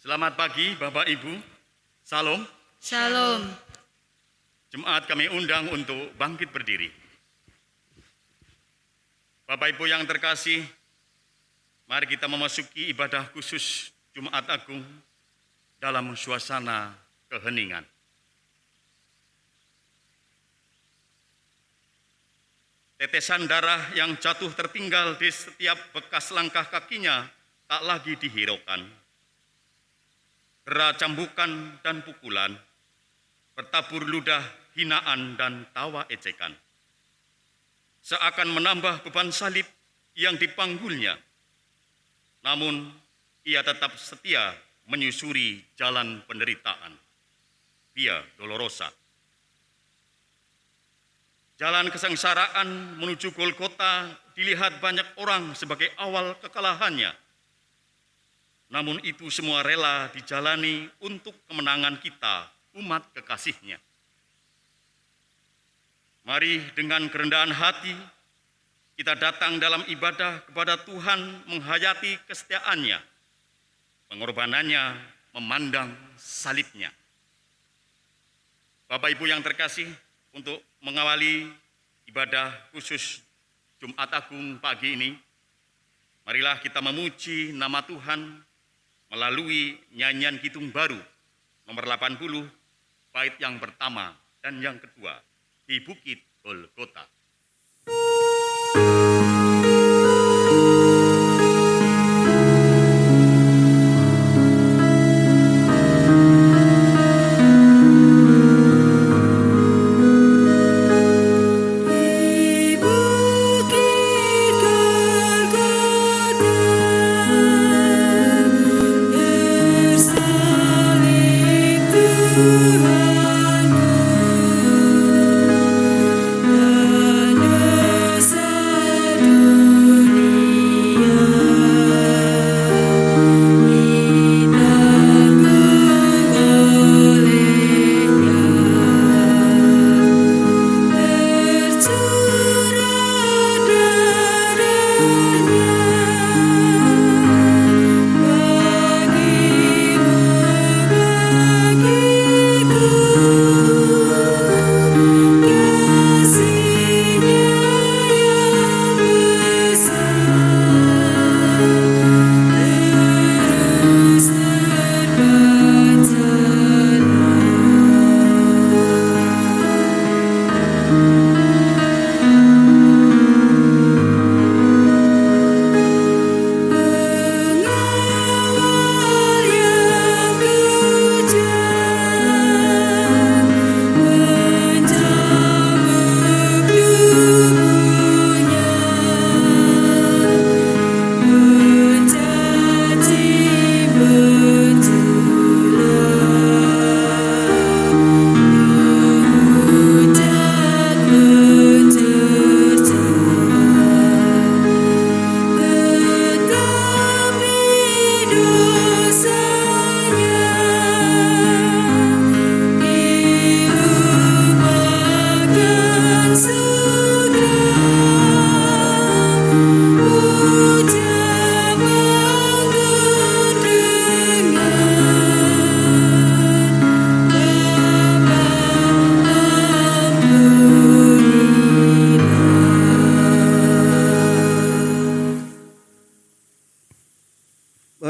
Selamat pagi Bapak Ibu, Salam. Shalom. Jemaat kami undang untuk bangkit berdiri. Bapak Ibu yang terkasih, mari kita memasuki ibadah khusus Jumat Agung dalam suasana keheningan. Tetesan darah yang jatuh tertinggal di setiap bekas langkah kakinya tak lagi dihiraukan. Dera cambukan dan pukulan, bertabur ludah, hinaan dan tawa ejekan. Seakan menambah beban salib yang dipanggulnya. Namun ia tetap setia menyusuri jalan penderitaan. Via Dolorosa. Jalan kesengsaraan menuju Golgota dilihat banyak orang sebagai awal kekalahannya. Namun itu semua rela dijalani untuk kemenangan kita, umat kekasihnya. Mari dengan kerendahan hati, kita datang dalam ibadah kepada Tuhan menghayati kesetiaannya, pengorbanannya, memandang salibnya. Bapak Ibu yang terkasih, untuk mengawali ibadah khusus Jumat Agung pagi ini, marilah kita memuji nama Tuhan melalui nyanyian Kidung Baru nomor 80, bait yang pertama dan yang kedua, di Bukit Golgota.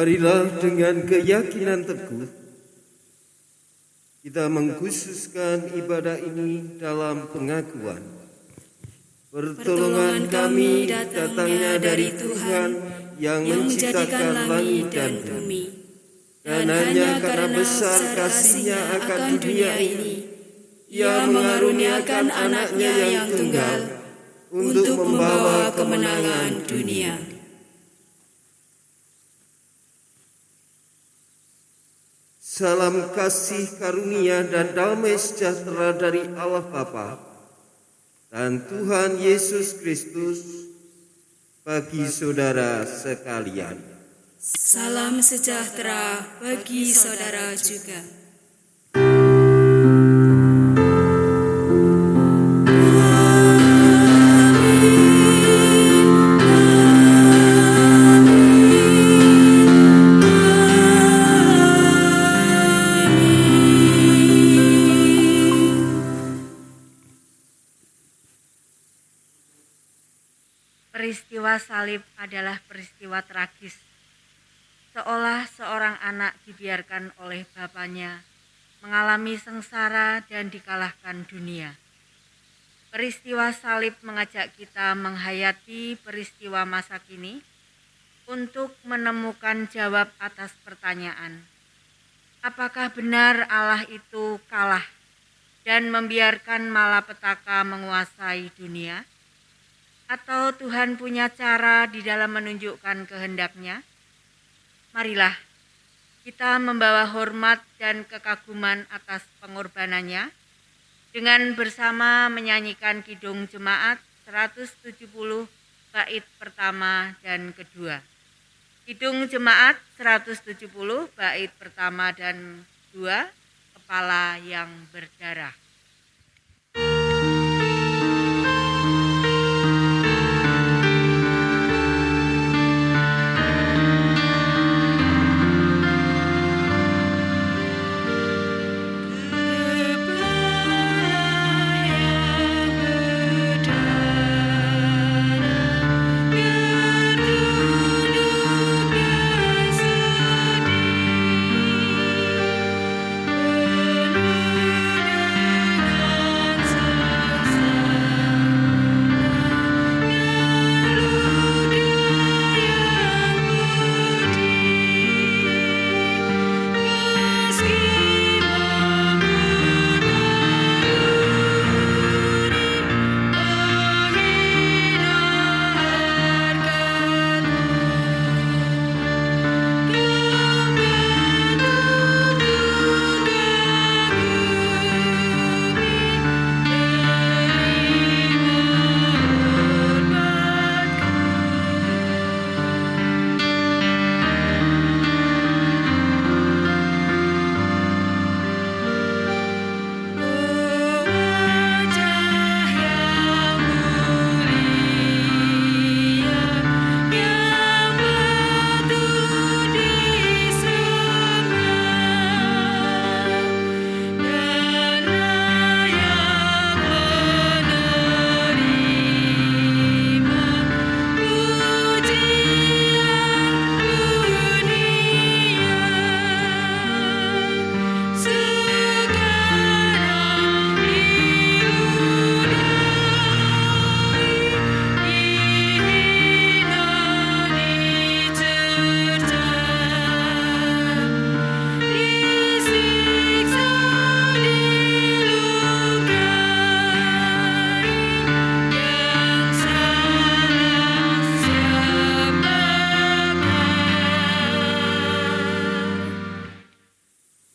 Marilah dengan keyakinan teguh kita mengkhususkan ibadah ini dalam pengakuan. Pertolongan kami datangnya dari Tuhan yang menciptakan langit dan bumi. Dan hanya karena besar kasih-Nya akan dunia ini, Ia mengaruniakan anaknya yang tunggal untuk membawa kemenangan dunia. Salam kasih karunia dan damai sejahtera dari Allah Bapa dan Tuhan Yesus Kristus bagi saudara sekalian. Salam sejahtera bagi saudara juga. Peristiwa salib adalah peristiwa tragis, seolah seorang anak dibiarkan oleh bapaknya mengalami sengsara dan dikalahkan dunia. Peristiwa salib mengajak kita menghayati peristiwa masa kini untuk menemukan jawab atas pertanyaan, apakah benar Allah itu kalah dan membiarkan malapetaka menguasai dunia? Atau Tuhan punya cara di dalam menunjukkan kehendak-Nya? Marilah kita membawa hormat dan kekaguman atas pengorbanannya dengan bersama menyanyikan Kidung Jemaat 170 bait pertama dan kedua. Kidung Jemaat 170 bait pertama dan kedua, Kepala yang Berdarah.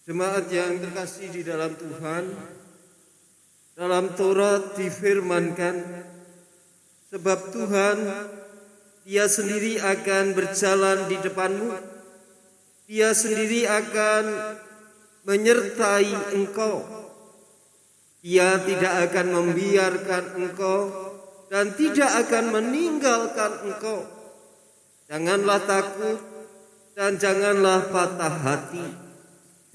Jemaat yang terkasih di dalam Tuhan, dalam Taurat difirmankan, sebab Tuhan, Dia sendiri akan berjalan di depanmu, Dia sendiri akan menyertai engkau. Dia tidak akan membiarkan engkau dan tidak akan meninggalkan engkau. Janganlah takut dan janganlah patah hati.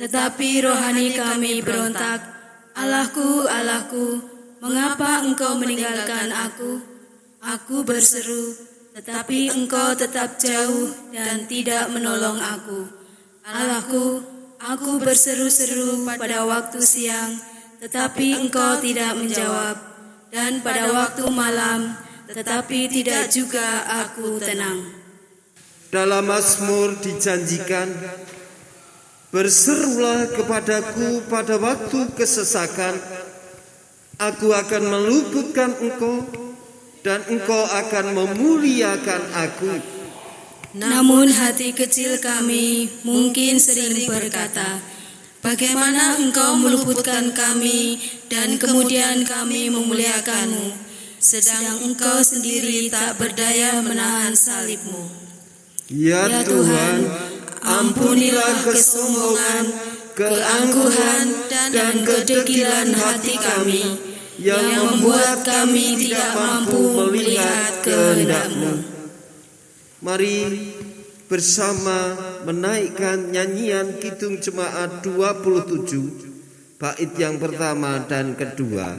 Tetapi rohani kami berontak, Allahku, Allahku, mengapa engkau meninggalkan aku? Aku berseru, tetapi engkau tetap jauh dan tidak menolong aku. Allahku, aku berseru-seru pada waktu siang, tetapi engkau tidak menjawab. Dan pada waktu malam, tetapi tidak juga aku tenang. Dalam Mazmur dijanjikan, berserulah kepadaku pada waktu kesesakan, aku akan meluputkan engkau, dan engkau akan memuliakan aku. Namun hati kecil kami mungkin sering berkata, bagaimana engkau meluputkan kami dan kemudian kami memuliakanmu, sedang engkau sendiri tak berdaya menahan salibmu. Ya Tuhan, ampunilah kesombongan, keangkuhan, dan kedegilan hati kami, yang membuat kami tidak mampu melihat kehendak-Mu. Mari bersama menaikkan nyanyian Kidung Jemaat 27, bait yang pertama dan kedua.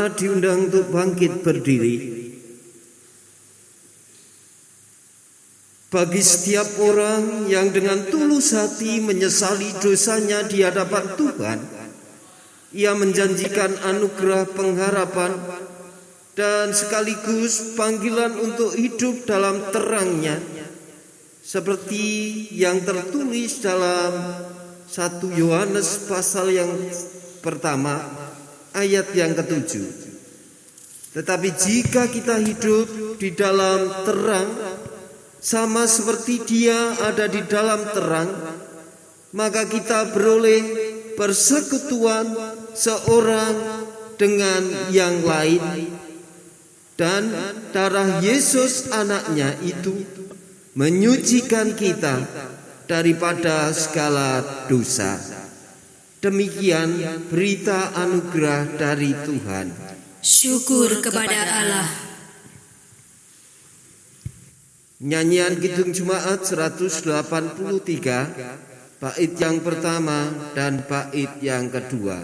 jemaat diundang untuk bangkit berdiri. Bagi setiap orang yang dengan tulus hati menyesali dosanya di hadapan Tuhan, Ia menjanjikan anugerah pengharapan dan sekaligus panggilan untuk hidup dalam terang-Nya, seperti yang tertulis dalam 1 Yohanes pasal yang pertama ayat yang ke-7. Tetapi jika kita hidup di dalam terang, sama seperti Dia ada di dalam terang, maka kita beroleh persekutuan seorang dengan yang lain, dan darah Yesus anaknya itu menyucikan kita daripada segala dosa. Demikian berita anugerah dari Tuhan. Syukur kepada Allah. Nyanyian Kidung Jemaat 183, bait yang pertama dan bait yang kedua.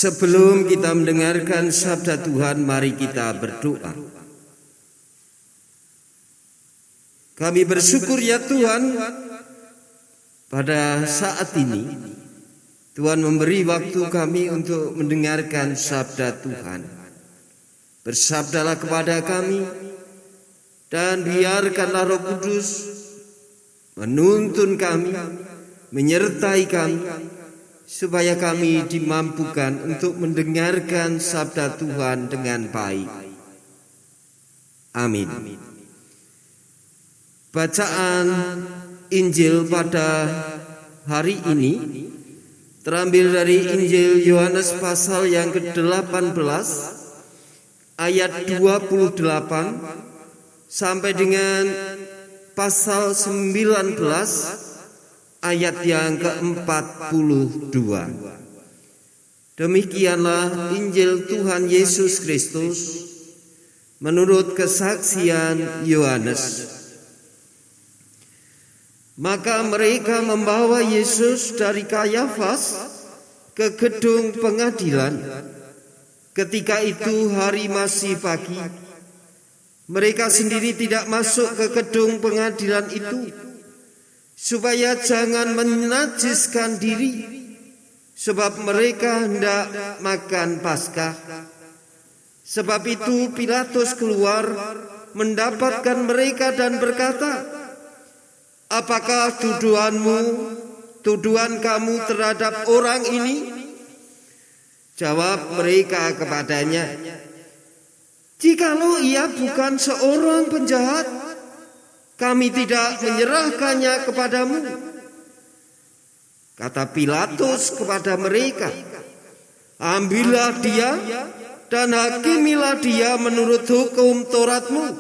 Sebelum kita mendengarkan sabda Tuhan, mari kita berdoa. Kami bersyukur ya Tuhan, pada saat ini Tuhan memberi waktu kami untuk mendengarkan sabda Tuhan. Bersabdalah kepada kami, dan biarkanlah Roh Kudus menuntun kami, menyertai kami, supaya kami dimampukan untuk mendengarkan sabda Tuhan dengan baik. Amin. Bacaan Injil pada hari ini terambil dari Injil Yohanes pasal yang ke-18 ayat 28 sampai dengan pasal 19 ayat yang ke-42. Demikianlah Injil Tuhan Yesus Kristus menurut kesaksian Yohanes. Maka mereka membawa Yesus dari Kayafas ke gedung pengadilan. Ketika itu hari masih pagi. Mereka sendiri tidak masuk ke gedung pengadilan itu, supaya jangan menajiskan diri, sebab mereka hendak makan Paskah. Sebab itu Pilatus keluar mendapatkan mereka dan berkata, "Apakah tuduhan kamu terhadap orang ini?" Jawab mereka kepadanya, "Jikalau ia bukan seorang penjahat, kami tidak menyerahkannya kepadamu." Kata Pilatus kepada mereka, "Ambillah dia dan hakimilah dia menurut hukum Tauratmu."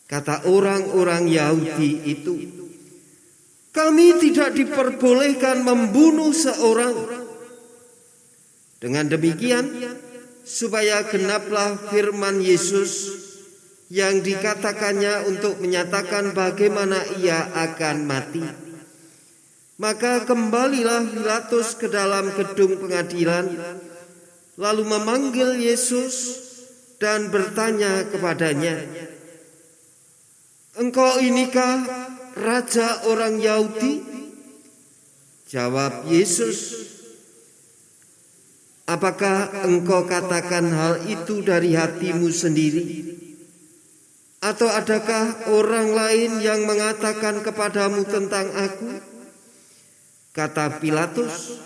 Kata orang-orang Yahudi itu, "Kami tidak diperbolehkan membunuh seorang." Dengan demikian, supaya genaplah firman Yesus yang dikatakannya untuk menyatakan bagaimana ia akan mati. Maka kembalilah Pilatus ke dalam gedung pengadilan, lalu memanggil Yesus dan bertanya kepadanya, "Engkau inikah raja orang Yahudi?" Jawab Yesus, "Apakah engkau katakan hal itu dari hatimu sendiri? Atau adakah orang lain yang mengatakan kepadamu tentang aku?" Kata Pilatus,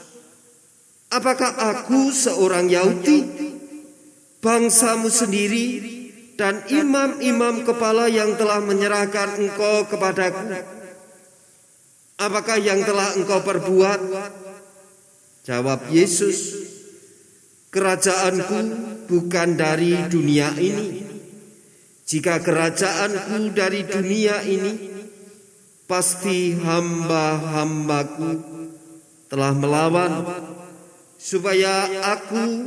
"Apakah aku seorang Yahudi? Bangsamu sendiri dan imam-imam kepala yang telah menyerahkan engkau kepadaku. Apakah yang telah engkau perbuat?" Jawab Yesus, "Kerajaanku bukan dari dunia ini. Jika kerajaanku dari dunia ini, pasti hamba-hambaku telah melawan supaya aku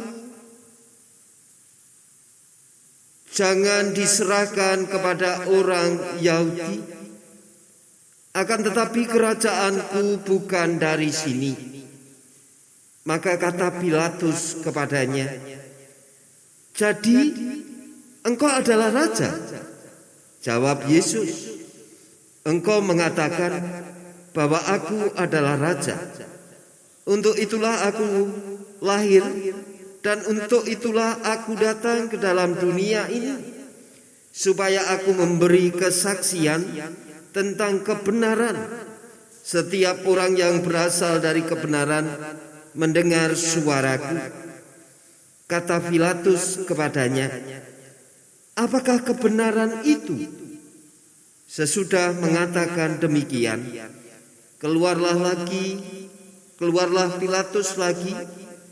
jangan diserahkan kepada orang Yahudi. Akan tetapi kerajaanku bukan dari sini." Maka kata Pilatus kepadanya, "Jadi engkau adalah raja?" Jawab Yesus, "Engkau mengatakan bahwa aku adalah raja. Untuk itulah aku lahir dan untuk itulah aku datang ke dalam dunia ini, supaya aku memberi kesaksian tentang kebenaran. Setiap orang yang berasal dari kebenaran mendengar suaraku." Kata Pilatus kepadanya, "Apakah kebenaran itu?" Sesudah mengatakan demikian, keluarlah Pilatus lagi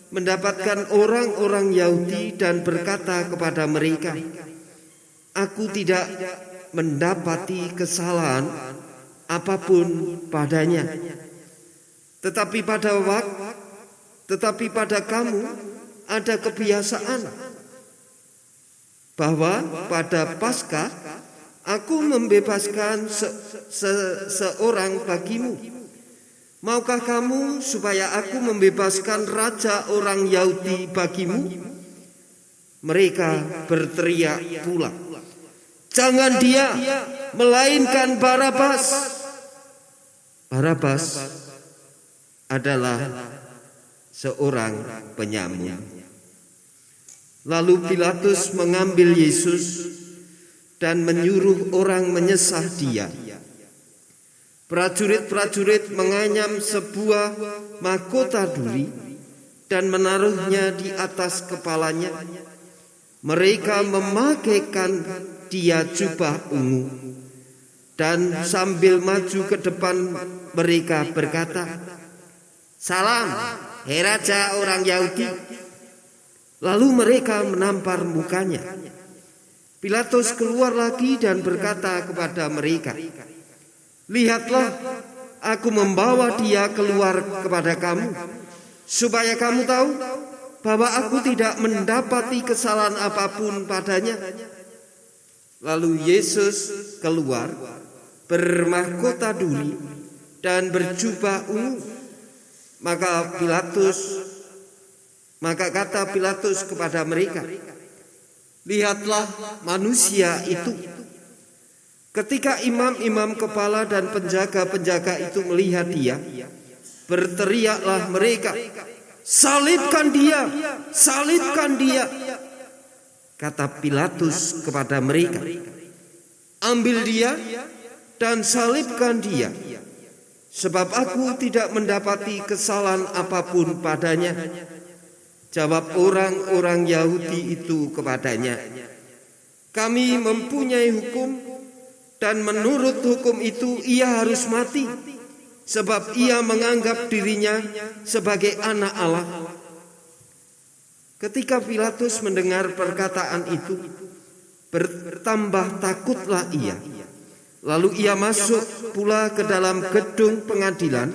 mendapatkan orang-orang Yahudi dan berkata kepada mereka, "Aku tidak mendapati kesalahan apapun padanya. Tetapi pada kamu ada kebiasaan bahwa pada Paskah aku membebaskan seorang bagimu. Maukah kamu supaya aku membebaskan raja orang Yahudi bagimu?" Mereka berteriak pula, "Jangan dia, melainkan Barabas." Barabas adalah seorang penyamun. Lalu Pilatus mengambil Yesus dan menyuruh orang menyesah dia. Prajurit-prajurit menganyam sebuah mahkota duri dan menaruhnya di atas kepalanya. Mereka memakaikan dia jubah ungu dan sambil maju ke depan mereka berkata, "Salam, hei raja orang Yahudi." Lalu mereka menampar mukanya. Pilatus keluar lagi dan berkata kepada mereka, "Lihatlah, aku membawa dia keluar kepada kamu, supaya kamu tahu bahwa aku tidak mendapati kesalahan apapun padanya." Lalu Yesus keluar bermahkota duri dan berjubah ungu. Maka kata Pilatus kepada mereka, "Lihatlah manusia itu." Ketika imam-imam kepala dan penjaga-penjaga itu melihat dia, berteriaklah mereka, "Salibkan dia! Salibkan dia!" Kata Pilatus kepada mereka, "Ambil dia dan salibkan dia, sebab aku tidak mendapati kesalahan apapun padanya." Jawab orang-orang Yahudi itu kepadanya, "Kami mempunyai hukum, dan menurut hukum itu ia harus mati, sebab ia menganggap dirinya sebagai anak Allah." Ketika Pilatus mendengar perkataan itu, bertambah takutlah ia. Lalu ia masuk pula ke dalam gedung pengadilan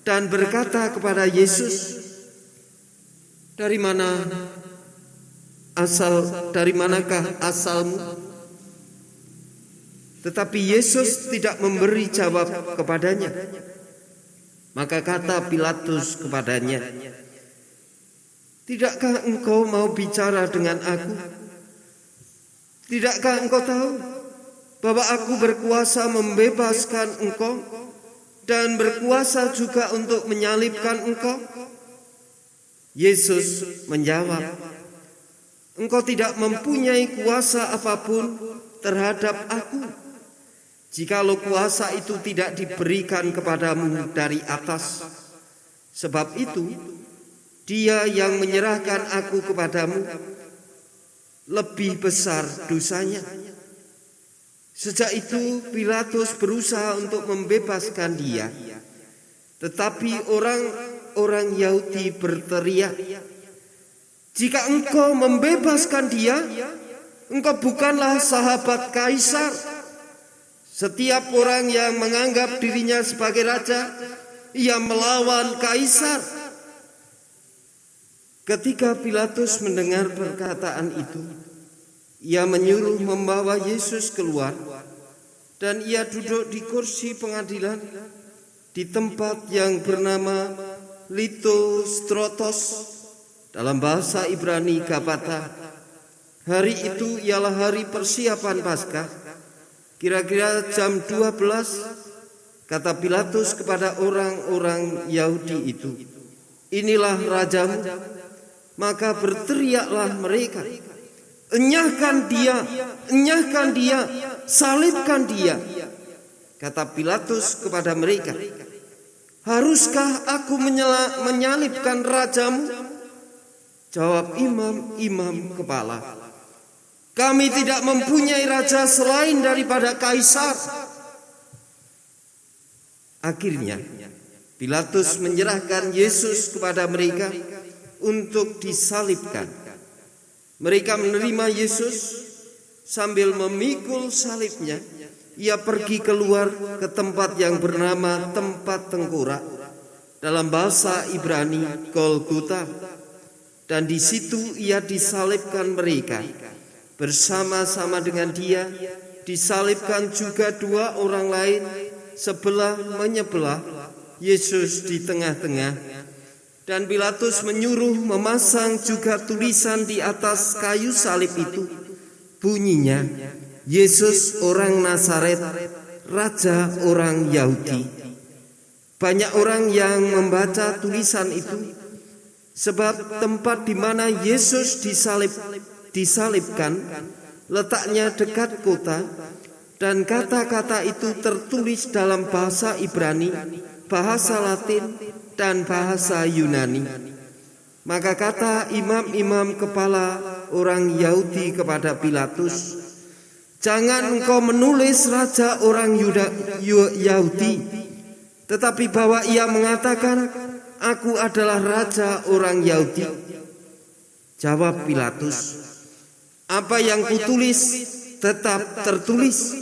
dan berkata kepada Yesus, Dari manakah asalmu?" Tetapi Yesus tidak memberi jawab kepadanya. Maka kata Pilatus kepadanya, "Tidakkah engkau mau bicara dengan aku? Tidakkah engkau tahu bahwa aku berkuasa membebaskan engkau dan berkuasa juga untuk menyalibkan engkau?" Yesus menjawab, "Engkau tidak mempunyai kuasa apapun terhadap aku, jikalau kuasa itu tidak diberikan kepadamu dari atas. Sebab itu, dia yang menyerahkan aku kepadamu lebih besar dosanya." Sejak itu Pilatus berusaha untuk membebaskan dia. Tetapi orang Yahudi berteriak, "Jika engkau membebaskan dia, engkau bukanlah sahabat Kaisar. Setiap orang yang menganggap dirinya sebagai raja, ia melawan Kaisar." Ketika Pilatus mendengar perkataan itu, ia menyuruh membawa Yesus keluar, dan ia duduk di kursi pengadilan di tempat yang bernama Litostrotos, dalam bahasa Ibrani Gabata. Hari itu ialah hari persiapan Paskah. Kira-kira jam 12, kata Pilatus kepada orang-orang Yahudi itu, "Inilah rajamu." Maka berteriaklah mereka, "Enyahkan dia, enyahkan dia, salibkan dia." Kata Pilatus kepada mereka, "Haruskah aku menyalibkan rajamu?" Jawab imam-imam kepala, "Kami tidak mempunyai raja selain daripada Kaisar." Akhirnya Pilatus menyerahkan Yesus kepada mereka untuk disalibkan. Mereka menerima Yesus. Sambil memikul salibnya, ia pergi keluar ke tempat yang bernama tempat tengkorak, dalam bahasa Ibrani Golgota, dan di situ ia disalibkan mereka. Bersama-sama dengan dia disalibkan juga dua orang lain, sebelah menyebelah, Yesus di tengah-tengah. Dan Pilatus menyuruh memasang juga tulisan di atas kayu salib itu. Bunyinya, "Yesus orang Nazaret, Raja orang Yahudi." Banyak orang yang membaca tulisan itu, sebab tempat di mana Yesus disalibkan letaknya dekat kota, dan kata-kata itu tertulis dalam bahasa Ibrani, bahasa Latin, dan bahasa Yunani. Maka kata imam-imam kepala orang Yahudi kepada Pilatus, "Jangan engkau menulis raja orang Yahudi, tetapi bahwa ia mengatakan, 'Aku adalah raja orang Yahudi.'" Jawab Pilatus, "Apa yang kutulis tetap tertulis."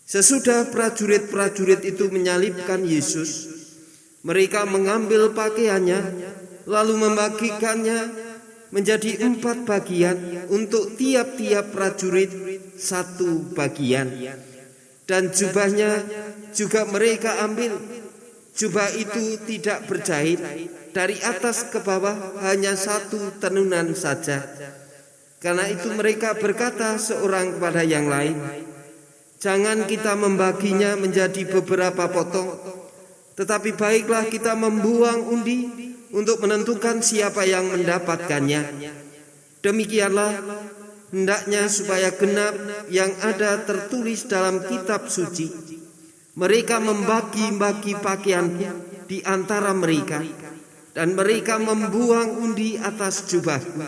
Sesudah prajurit-prajurit itu menyalibkan Yesus, mereka mengambil pakaiannya, lalu membagikannya menjadi 4 bagian, untuk tiap-tiap prajurit 1 bagian. Dan jubahnya juga mereka ambil. Jubah itu tidak berjahit, dari atas ke bawah hanya 1 tenunan saja. Karena itu mereka berkata seorang kepada yang lain, "Jangan kita membaginya menjadi beberapa potong, tetapi baiklah kita membuang undi untuk menentukan siapa yang mendapatkannya." Demikianlah hendaknya supaya genap yang ada tertulis dalam kitab suci. Mereka membagi-bagi pakaianku di antara mereka, dan mereka membuang undi atas jubahku.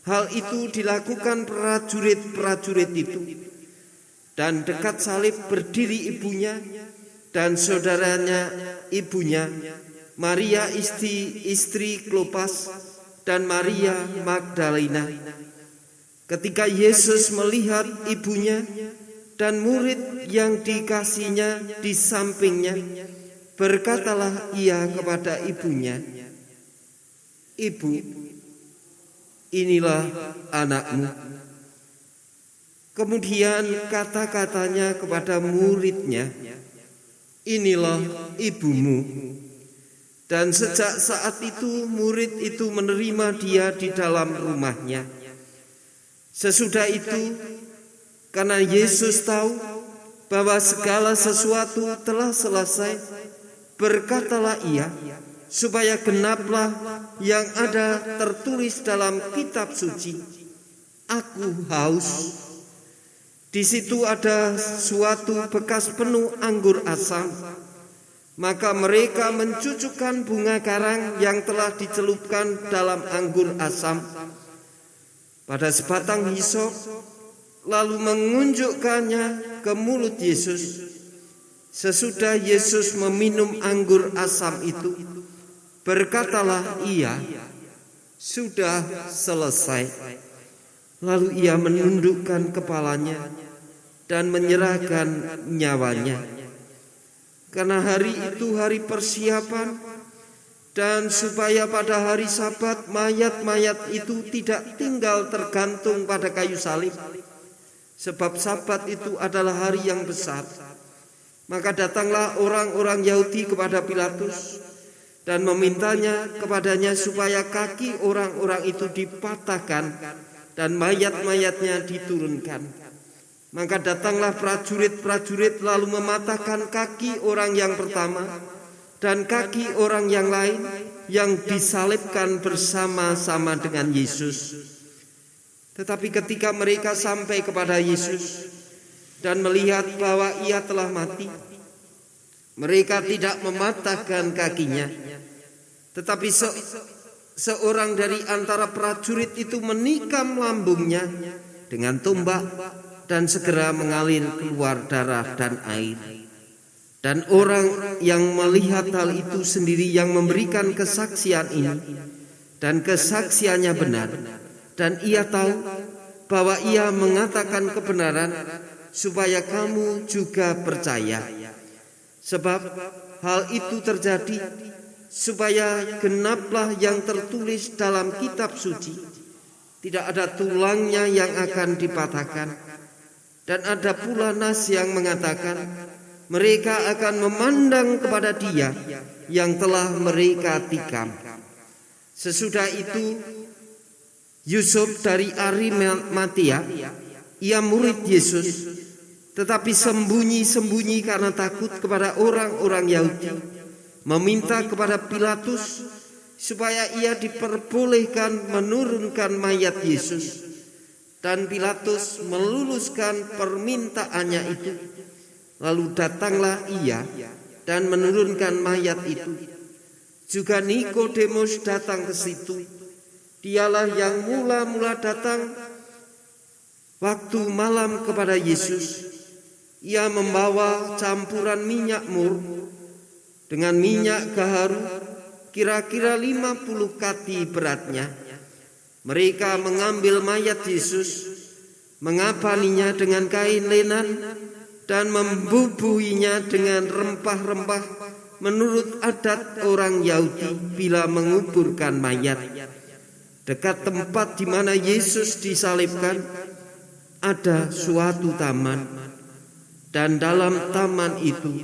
Hal itu dilakukan prajurit-prajurit itu. Dan dekat salib berdiri ibunya dan saudaranya ibunya, Maria istri Klopas dan Maria Magdalena. Ketika Yesus melihat ibunya dan murid yang dikasihnya di sampingnya, berkatalah ia kepada ibunya, "Ibu, inilah anakmu." Kemudian kata-katanya kepada muridnya, "Inilah ibumu." Dan sejak saat itu murid itu menerima dia di dalam rumahnya. Sesudah itu, karena Yesus tahu bahwa segala sesuatu telah selesai, berkatalah ia, supaya genaplah yang ada tertulis dalam kitab suci, "Aku haus." Di situ ada suatu bekas penuh anggur asam. Maka mereka mencucukkan bunga karang yang telah dicelupkan dalam anggur asam pada sebatang hisop, lalu mengunjukkannya ke mulut Yesus. Sesudah Yesus meminum anggur asam itu, berkatalah ia, "Sudah selesai." Lalu ia menundukkan kepalanya dan menyerahkan nyawanya. Karena hari itu hari persiapan, dan supaya pada hari Sabat mayat-mayat itu tidak tinggal tergantung pada kayu salib, sebab Sabat itu adalah hari yang besar. Maka datanglah orang-orang Yahudi kepada Pilatus dan memintanya kepadanya supaya kaki orang-orang itu dipatahkan dan mayat-mayatnya diturunkan. Maka datanglah prajurit-prajurit lalu mematahkan kaki orang yang pertama dan kaki orang yang lain yang disalibkan bersama-sama dengan Yesus. Tetapi ketika mereka sampai kepada Yesus dan melihat bahwa ia telah mati, mereka tidak mematahkan kakinya. Tetapi seorang dari antara prajurit itu menikam lambungnya dengan tombak, dan segera mengalir keluar darah dan air. Dan orang yang melihat hal itu sendiri yang memberikan kesaksian ini, dan kesaksiannya benar, dan ia tahu bahwa ia mengatakan kebenaran, supaya kamu juga percaya. Sebab hal itu terjadi supaya genaplah yang tertulis dalam kitab suci, tidak ada tulangnya yang akan dipatahkan. Dan ada pula nas yang mengatakan, mereka akan memandang kepada dia yang telah mereka tikam. Sesudah itu, Yusuf dari Arimatia, ia murid Yesus, tetapi sembunyi-sembunyi karena takut kepada orang-orang Yahudi, meminta kepada Pilatus supaya ia diperbolehkan menurunkan mayat Yesus. Dan Pilatus meluluskan permintaannya itu. Lalu datanglah ia dan menurunkan mayat itu. Juga Nikodemus datang ke situ. Dialah yang mula-mula datang waktu malam kepada Yesus. Ia membawa campuran minyak mur dengan minyak gaharu, kira-kira 50 kati beratnya. Mereka mengambil mayat Yesus, mengapaninya dengan kain lenan, dan membubuhinya dengan rempah-rempah menurut adat orang Yahudi bila menguburkan mayat. Dekat tempat di mana Yesus disalibkan ada suatu taman, dan dalam taman itu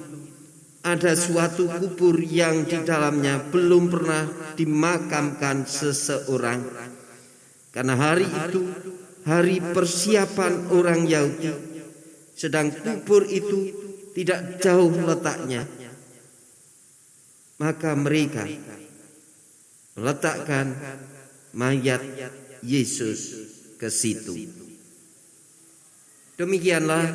ada suatu kubur yang di dalamnya belum pernah dimakamkan seseorang. Karena hari itu hari persiapan orang Yahudi, sedang kubur itu tidak jauh letaknya. Maka mereka meletakkan mayat Yesus ke situ. Demikianlah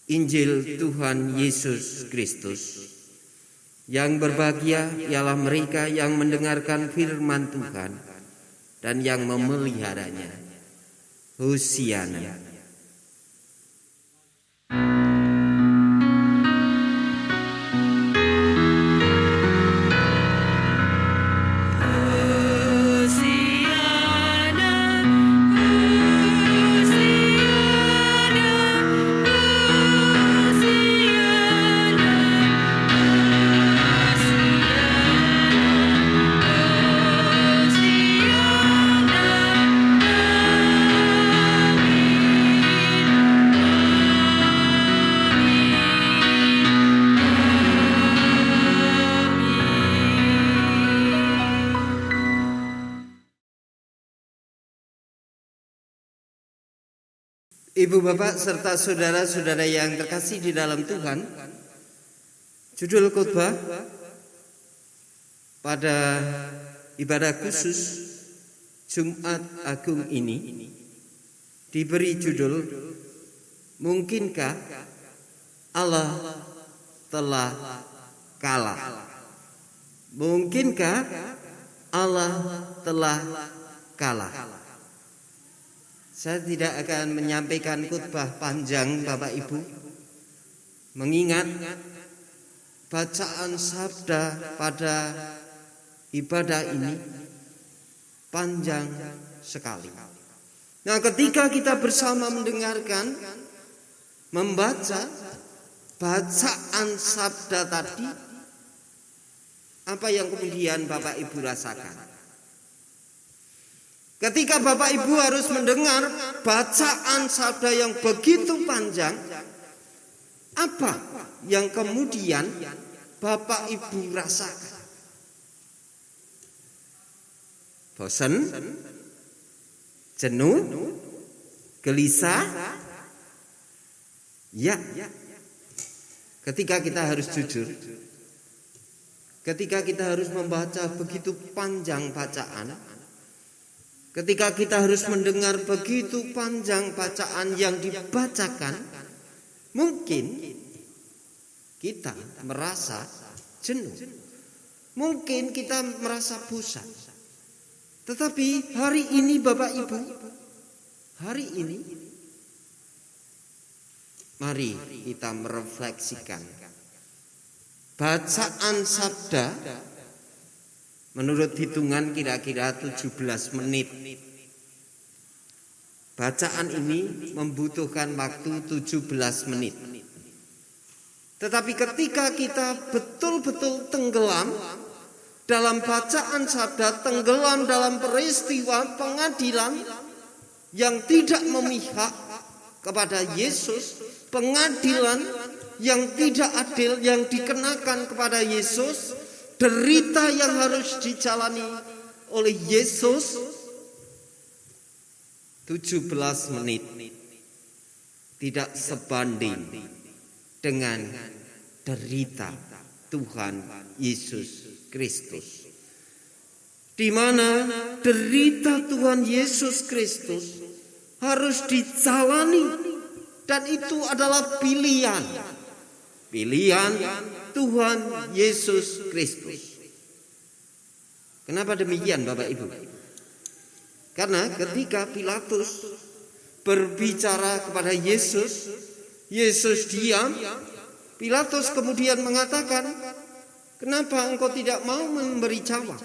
Injil Tuhan Yesus Kristus. Yang berbahagia ialah mereka yang mendengarkan firman Tuhan dan yang memeliharanya. Hosiana. Ibu bapak serta saudara-saudara yang terkasih di dalam Tuhan, judul khotbah pada ibadah khusus Jumat Agung ini diberi judul Mungkinkah Allah telah kalah? Mungkinkah Allah telah kalah? Saya tidak akan menyampaikan khotbah panjang Bapak Ibu, mengingat bacaan sabda pada ibadah ini panjang sekali. Nah, ketika kita bersama mendengarkan, membaca bacaan sabda tadi, apa yang kemudian Bapak Ibu rasakan? Ketika Bapak Ibu harus mendengar bacaan sabda yang begitu panjang, apa yang kemudian Bapak Ibu rasakan? Bosan? Jenuh? Gelisah? Ya. Ketika kita harus jujur, ketika kita harus membaca begitu panjang bacaan, ketika kita harus mendengar begitu panjang bacaan yang dibacakan, mungkin kita merasa jenuh. Mungkin kita merasa bosan. Tetapi hari ini Bapak Ibu, hari ini mari kita merefleksikan bacaan sabda. Menurut hitungan kira-kira 17 menit. Bacaan ini membutuhkan waktu 17 menit. Tetapi ketika kita betul-betul tenggelam dalam bacaan sabda, tenggelam dalam peristiwa pengadilan yang tidak memihak kepada Yesus, pengadilan yang tidak adil yang dikenakan kepada Yesus, derita yang harus dijalani oleh Yesus, 17 menit tidak sebanding dengan derita Tuhan Yesus Kristus. Di mana derita Tuhan Yesus Kristus harus dijalani, dan itu adalah pilihan Tuhan Yesus Kristus. Kenapa demikian Bapak Ibu? Karena ketika Pilatus berbicara kepada Yesus, Yesus diam. Pilatus kemudian mengatakan, kenapa engkau tidak mau memberi jawab?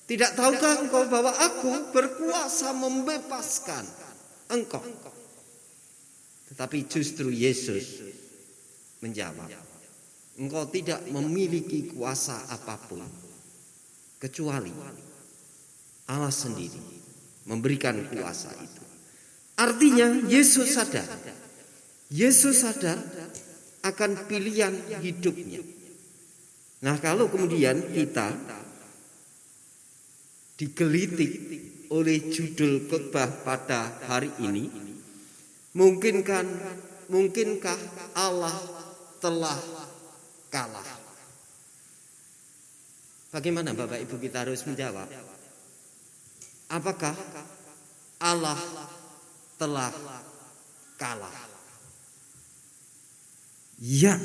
Tidak tahukah engkau bahwa aku berkuasa membebaskan engkau? Tetapi justru Yesus menjawab, engkau tidak memiliki kuasa apapun kecuali Allah sendiri memberikan kuasa itu. Artinya Yesus sadar akan pilihan hidupnya. Nah, kalau kemudian kita digelitik oleh judul khotbah pada hari ini, mungkinkah Allah telah kalah? Bagaimana Bapak Ibu kita harus menjawab? Apakah Allah telah kalah? Ya,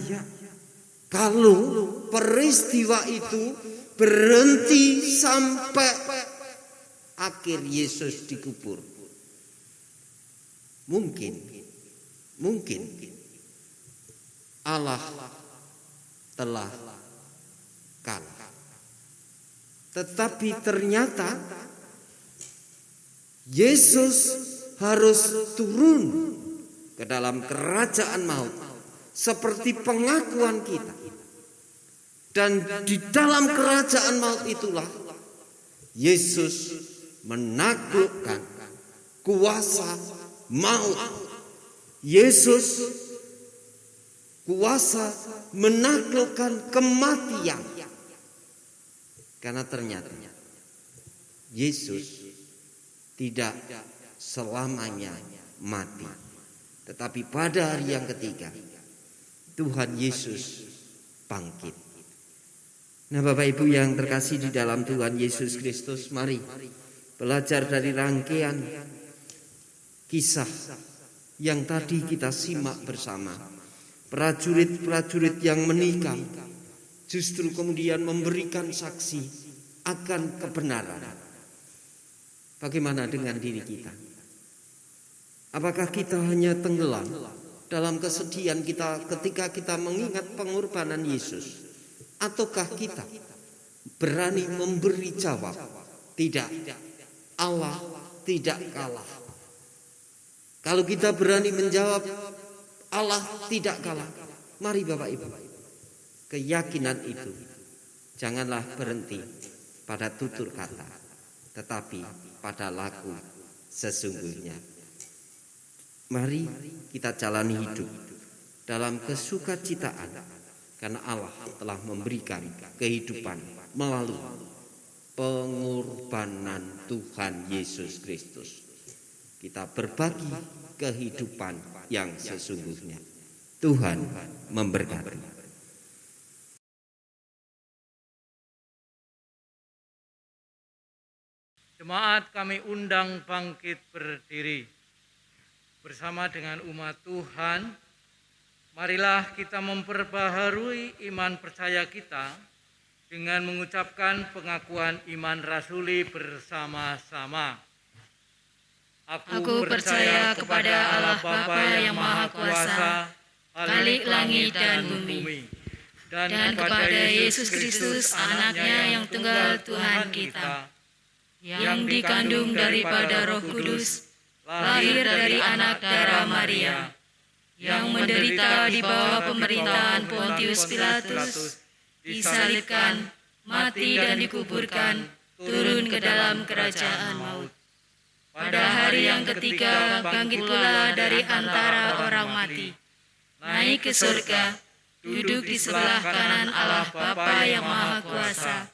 kalau peristiwa itu berhenti sampai akhir Yesus dikubur, mungkin Allah telah kalah. Tetapi ternyata Yesus harus turun ke dalam kerajaan maut seperti pengakuan kita. Dan di dalam kerajaan maut itulah Yesus menaklukkan kuasa maut. Yesus kuasa menaklukkan kematian. Karena ternyata Yesus tidak selamanya mati. Tetapi pada hari yang ketiga Tuhan Yesus bangkit. Nah, Bapak Ibu yang terkasih di dalam Tuhan Yesus Kristus, mari belajar dari rangkaian kisah yang tadi kita simak bersama. Prajurit-prajurit yang menikam justru kemudian memberikan saksi akan kebenaran. Bagaimana dengan diri kita? Apakah kita hanya tenggelam dalam kesedihan kita ketika kita mengingat pengorbanan Yesus? Ataukah kita berani memberi jawab, tidak, Allah tidak kalah? Kalau kita berani menjawab Allah tidak kalah, mari Bapak Ibu, keyakinan itu janganlah berhenti pada tutur kata, tetapi pada laku sesungguhnya. Mari kita jalani hidup dalam kesukacitaan, karena Allah telah memberikan kehidupan melalui pengorbanan Tuhan Yesus Kristus. Kita berbagi kehidupan yang sesungguhnya. Tuhan memberkati. Jemaat kami undang bangkit berdiri. Bersama dengan umat Tuhan, marilah kita memperbaharui iman percaya kita dengan mengucapkan pengakuan iman rasuli bersama-sama. Aku percaya kepada Allah Bapa yang Maha Kuasa, Khalik langit dan bumi, dan kepada Yesus Kristus anaknya yang tunggal Tuhan kita, yang dikandung daripada Roh Kudus, lahir dari anak darah Maria, yang menderita di bawah pemerintahan Pontius Pilatus, disalibkan, mati dan dikuburkan, turun ke dalam kerajaan maut. Pada hari yang ketiga bangkit pula dari antara orang mati, naik ke surga, duduk di sebelah kanan Allah Bapa yang Maha Kuasa,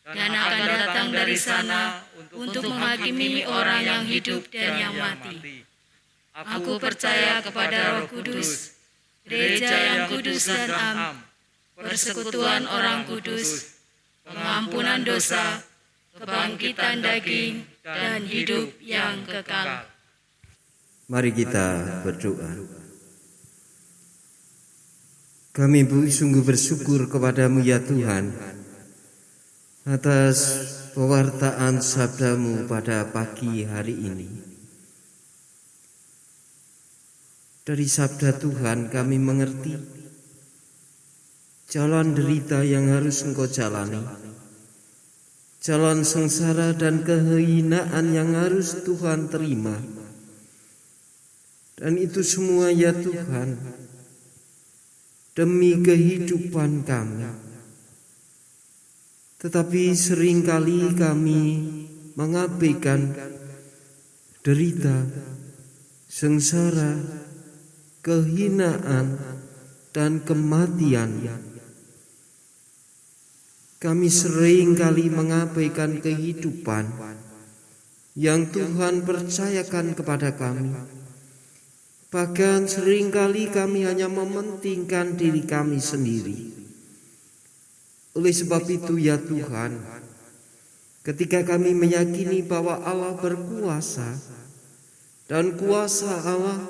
dan akan datang dari sana untuk menghakimi orang yang hidup dan yang mati. Aku percaya kepada Roh Kudus, gereja yang kudus dan am, persekutuan orang kudus, pengampunan dosa, kebangkitan daging, dan hidup yang kekal. Mari kita berdoa. Kami sungguh bersyukur kepadamu ya Tuhan atas pewartaan sabdamu pada pagi hari ini. Dari sabda Tuhan kami mengerti jalan derita yang harus Engkau jalani, jalan sengsara dan kehinaan yang harus Tuhan terima. Dan itu semua ya Tuhan, demi kehidupan kami. Tetapi seringkali kami mengabaikan derita, sengsara, kehinaan, dan kematian. Kami seringkali mengabaikan kehidupan yang Tuhan percayakan kepada kami. Bahkan seringkali kami hanya mementingkan diri kami sendiri. Oleh sebab itu ya Tuhan, ketika kami meyakini bahwa Allah berkuasa dan kuasa Allah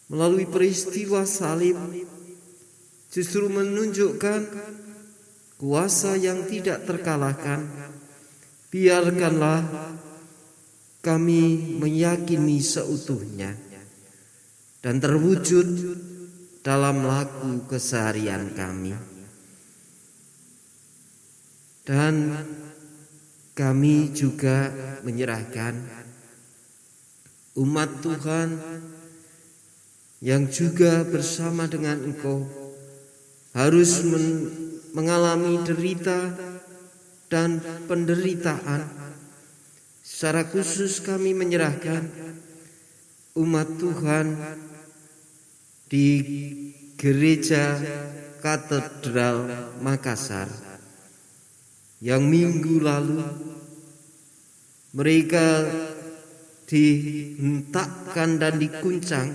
melalui peristiwa salib justru menunjukkan kuasa yang tidak terkalahkan, biarkanlah kami meyakini seutuhnya dan terwujud dalam laku keseharian kami. Dan kami juga menyerahkan umat Tuhan yang juga bersama dengan Engkau harus mengalami derita dan penderitaan. Secara khusus kami menyerahkan umat Tuhan di Gereja Katedral Makassar yang minggu lalu mereka dihentakkan dan diguncang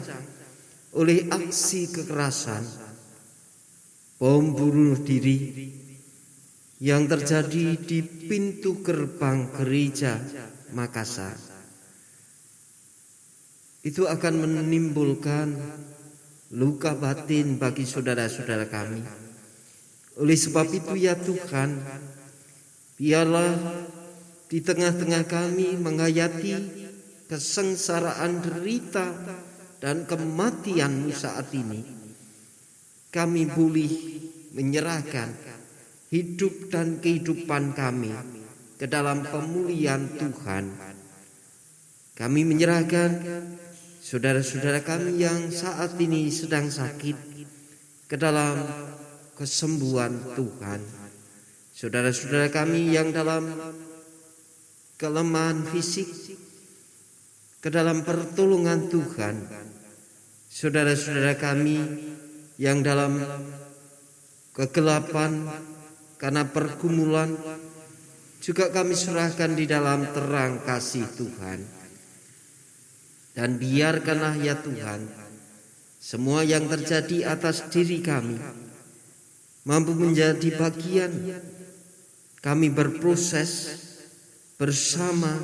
oleh aksi kekerasan bom bunuh diri yang terjadi di pintu gerbang Gereja Makassar. Itu akan menimbulkan luka batin bagi saudara-saudara kami. Oleh sebab itu ya Tuhan, biarlah di tengah-tengah kami menghayati kesengsaraan, derita dan kematian-Mu saat ini, kami boleh menyerahkan hidup dan kehidupan kami ke dalam pemulihan Tuhan. Kami menyerahkan saudara-saudara kami yang saat ini sedang sakit ke dalam kesembuhan Tuhan. Saudara-saudara kami yang dalam kelemahan fisik ke dalam pertolongan Tuhan. Saudara-saudara kami yang dalam kegelapan karena pergumulan juga kami serahkan di dalam terang kasih Tuhan. Dan biarkanlah ya Tuhan, semua yang terjadi atas diri kami mampu menjadi bagian kami berproses bersama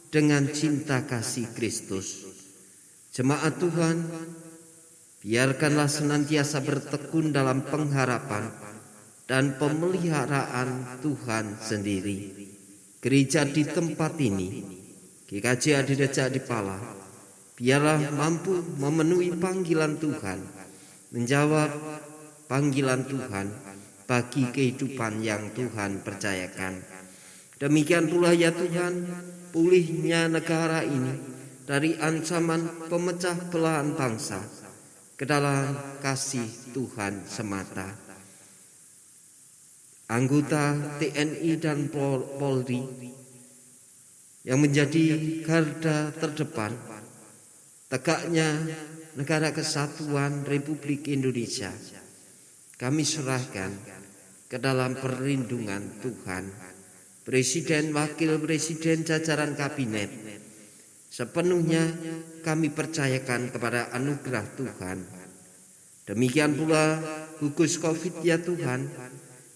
dengan cinta kasih Kristus. Jemaat Tuhan, biarkanlah senantiasa bertekun dalam pengharapan dan pemeliharaan Tuhan sendiri. Gereja di tempat ini, GKJ Adireja Dipala, biarlah mampu memenuhi panggilan Tuhan, menjawab panggilan Tuhan bagi kehidupan yang Tuhan percayakan. Demikian pula ya Tuhan, pulihnya negara ini dari ancaman pemecah belahan bangsa ke dalam kasih Tuhan semata. Anggota TNI dan Polri yang menjadi garda terdepan tegaknya negara kesatuan Republik Indonesia, kami serahkan ke dalam perlindungan Tuhan. Presiden, Wakil Presiden, jajaran kabinet, sepenuhnya kami percayakan kepada anugerah Tuhan. Demikian pula gugus COVID ya Tuhan,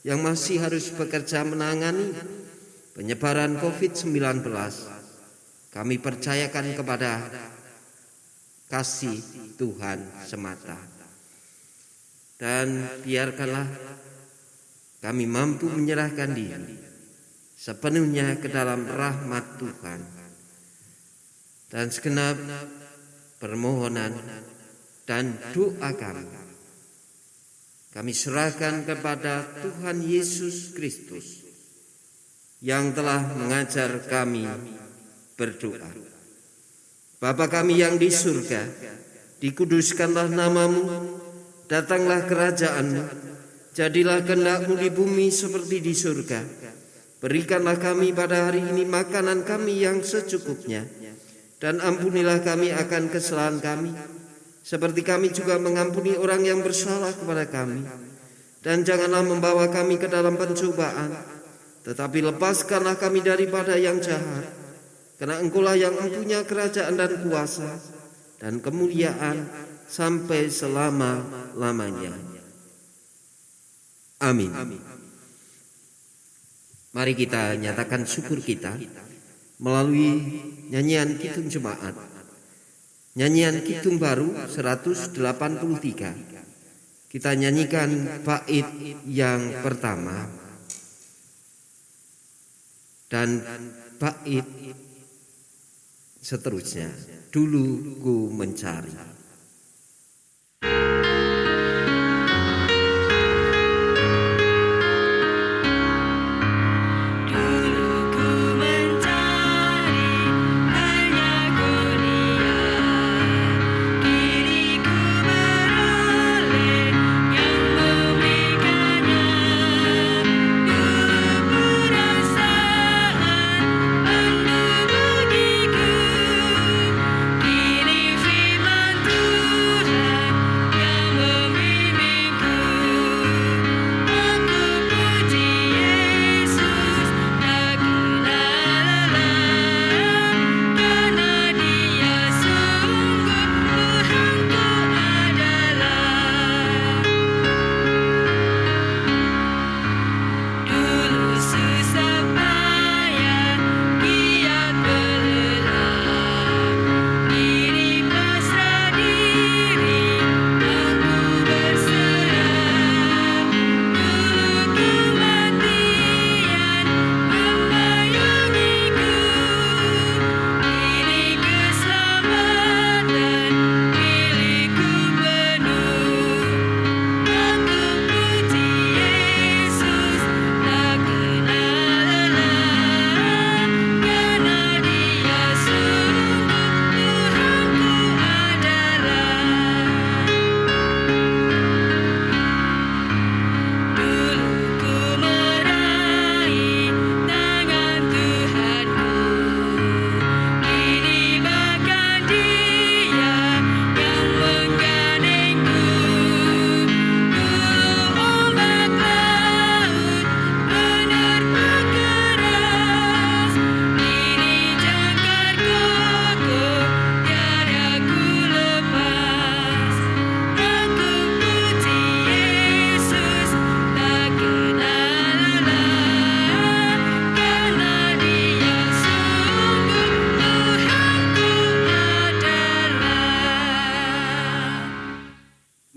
yang masih harus bekerja menangani penyebaran COVID-19, kami percayakan kepada kasih Tuhan semata. Dan biarkanlah kami mampu menyerahkan diri sepenuhnya ke dalam rahmat Tuhan. Dan segenap permohonan dan doa kami serahkan kepada Tuhan Yesus Kristus yang telah mengajar kami berdoa. Bapa kami yang di surga, dikuduskanlah nama-Mu, datanglah kerajaan-Mu, jadilah kehendak-Mu di bumi seperti di surga. Berikanlah kami pada hari ini makanan kami yang secukupnya, dan ampunilah kami akan kesalahan kami, seperti kami juga mengampuni orang yang bersalah kepada kami. Dan janganlah membawa kami ke dalam pencobaan, tetapi lepaskanlah kami daripada yang jahat. Karena Engkau-lah yang mempunyai kerajaan dan kuasa dan kemuliaan sampai selama-lamanya. Amin. Mari kita nyatakan syukur kita melalui nyanyian Kidung Jemaat. Nyanyian Kidung Baru 183. Kita nyanyikan bait yang pertama dan bait seterusnya. Dulu ku mencari.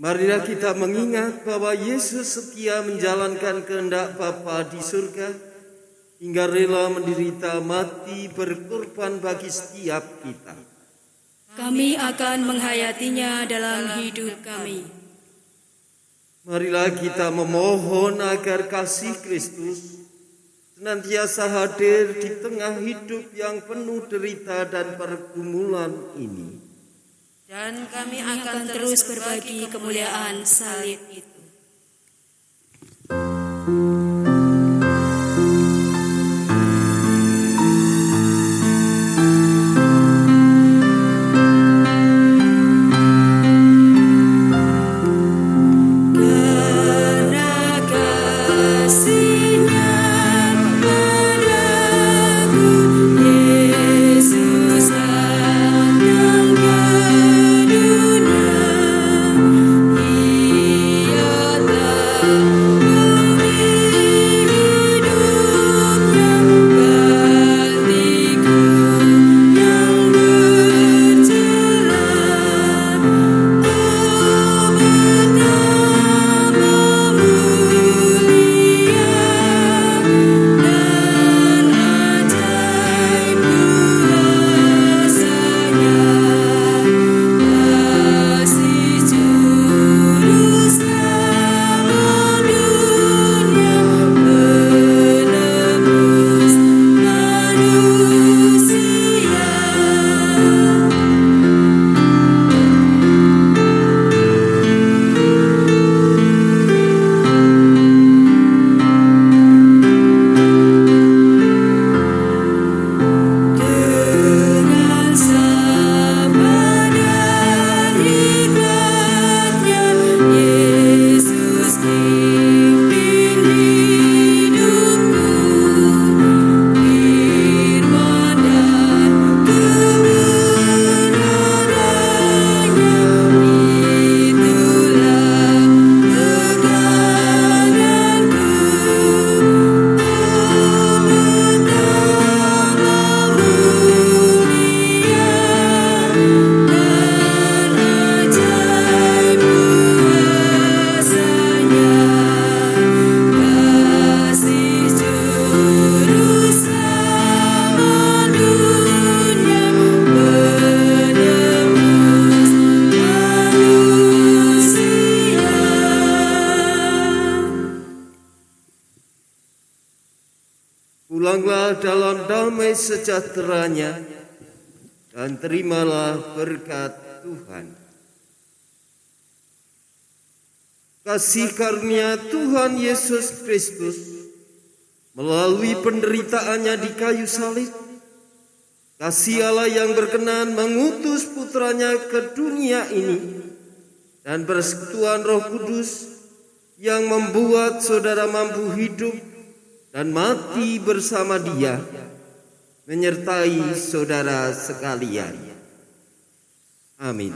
Marilah kita mengingat bahwa Yesus setia menjalankan kehendak Bapa di surga hingga rela menderita mati berkorban bagi setiap kita. Kami akan menghayatinya dalam hidup kami. Marilah kita memohon agar kasih Kristus senantiasa hadir di tengah hidup yang penuh derita dan pergumulan ini. Dan kami akan terus berbagi kemuliaan salib itu. Ia membawa damai sejahteranya, dan terimalah berkat Tuhan. Kasih karunia Tuhan Yesus Kristus melalui penderitaannya di kayu salib, kasih Allah yang berkenan mengutus putranya ke dunia ini, dan persekutuan Roh Kudus yang membuat saudara mampu hidup dan mati bersama Dia, menyertai saudara sekalian. Amin.